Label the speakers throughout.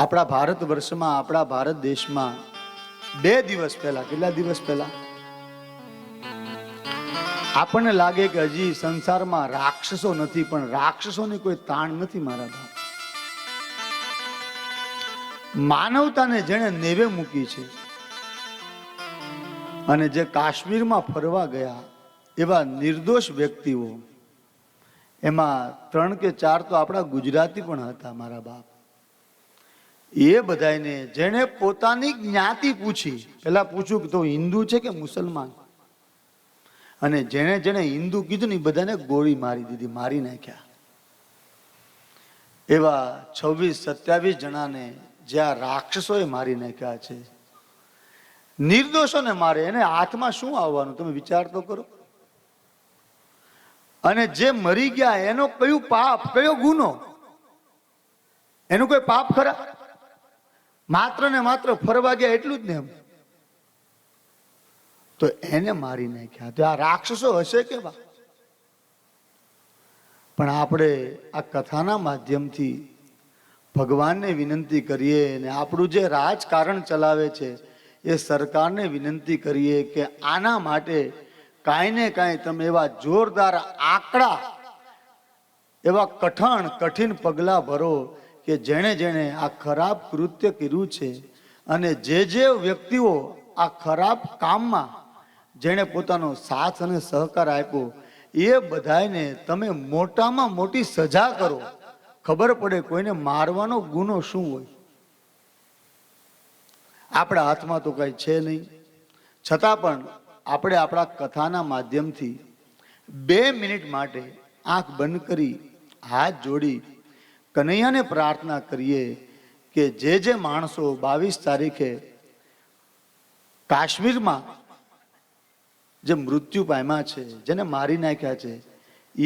Speaker 1: આપણા ભારત વર્ષમાં, આપણા ભારત દેશમાં 2 દિવસ પહેલા, કેટલા દિવસ પહેલા આપણને લાગે કે હજી સંસારમાં રાક્ષસો નથી, પણ રાક્ષસોની કોઈ તાણ નથી મારા બાપ. માનવતાને જેણે નેવે મૂકી છે અને જે કાશ્મીરમાં ફરવા ગયા એવા નિર્દોષ વ્યક્તિઓ, એમાં 3 કે 4 તો આપણા ગુજરાતી પણ હતા મારા બાપ. એ બધાને જેણે પોતાની જ્ઞાતિ પૂછી, પેલા પૂછ્યું કે તો હિન્દુ છે કે મુસલમાન, અને જેણે જેણે હિન્દુ કીધું ને એ બધાને ગોળી મારી દીધી, મારી નાખ્યા. એવા 26-27 જણાને જ્યાં રાક્ષસોએ મારી નાખ્યા છે. નિર્દોષોને મારે, એને હાથમાં શું આવવાનું તમે વિચાર તો કરો. અને જે મરી ગયા એનો કયું પાપ, કયો ગુનો, એનું કોઈ પાપ ખરા? માત્ર ને માત્ર ફરવા ગયા એટલું જ ને એમ, તો એને મારી નાખ્યા. તો આ રાક્ષસો હશે કેવા? પણ આપણે આ કથાના માધ્યમથી ભગવાનને વિનંતી કરીએ, અને આપણું જે રાજકારણ ચલાવે છે એ સરકારને વિનંતી કરીએ કે આના માટે કાંઈ ને કાંઈ તમે એવા જોરદાર આંકડા, એવા કઠિન પગલાં ભરો કે જેણે જેણે આ ખરાબ કૃત્ય કર્યું છે અને જે વ્યક્તિઓ આ ખરાબ કામમાં જેણે પોતાનો સાથ અને સહકાર આપ્યો એ બધાને તમે મોટામાં મોટી સજા કરો. ખબર પડે કોઈને મારવાનો ગુનો શું હોય. આપણા હાથમાં તો કઈ છે નહીં, છતાં પણ આપણે આપણા કથાના માધ્યમથી 2 મિનિટ માટે આંખ બંધ કરી હાથ જોડી કનૈયાને પ્રાર્થના કરીએ કે જે માણસો 22 તારીખે કાશ્મીરમાં જે મૃત્યુ પામ્યા છે, જેને મારી નાખ્યા છે,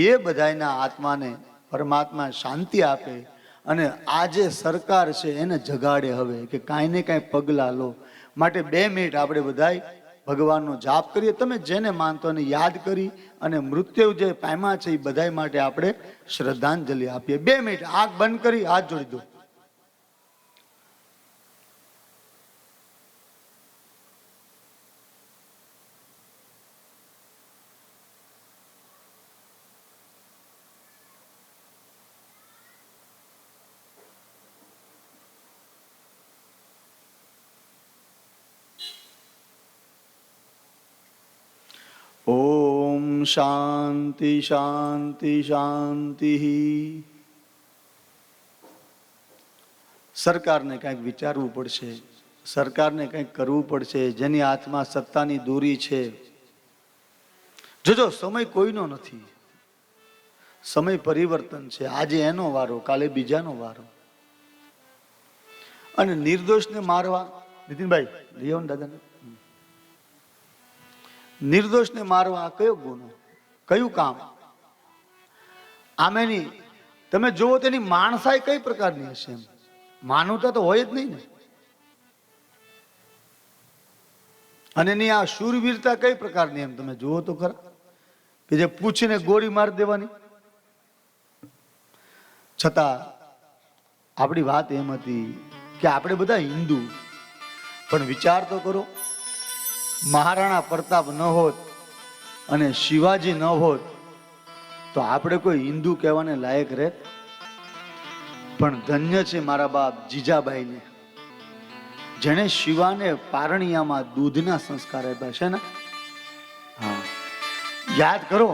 Speaker 1: એ બધાના આત્માને પરમાત્મા શાંતિ આપે અને આ જે સરકાર છે એને જગાડે હવે કે કાંઈ ને કાંઈ પગલાં લો. માટે 2 મિનિટ આપણે બધાય ભગવાનનો જાપ કરીએ. તમે જેને માનતો એને યાદ કરી અને મૃત્યુ જે પામ્યા છે એ બધાય માટે આપણે શ્રદ્ધાંજલિ આપીએ. 2 મિનિટ આંખ બંધ કરી હાથ જોડી દો. ઓમ શાંતિ શાંતિ શાંતિ. સરકારને કંઈક વિચારવું પડશે, સરકારને કંઈક કરવું પડશે. જેની હાથમાં સત્તાની દોરી છે, જોજો સમય કોઈનો નથી, સમય પરિવર્તન છે. આજે એનો વારો, કાલે બીજાનો વારો. અને નિર્દોષને મારવા, નીતિનભાઈ લઈ આવો ને દાદાને. નિર્દોષને મારવા કયો ગુનો, કયું કામ? આમેની તમે જુઓ તેની માણસાઈ કઈ પ્રકારની હશે, એમ માનવતા તો હોય જ નહીં ને. અને એની આ શૂરવીરતા કઈ પ્રકારની, એમ તમે જુઓ તો ખરા, કે જે પૂછીને ગોળી મારી દેવાની. છતાં આપણી વાત એમ હતી કે આપણે બધા હિન્દુ, પણ વિચાર તો કરો, મહારાણા પ્રતાપ ન હોત અને શિવાજી ન હોત તો આપણે કોઈ હિન્દુ કહેવાને લાયક રહે. પણ ધન્ય છે મારા બાપ જીજાબાઈને, જેણે શિવાને પારણિયામાં દૂધના સંસ્કાર આપ્યા છે ને. હા, યાદ કરો.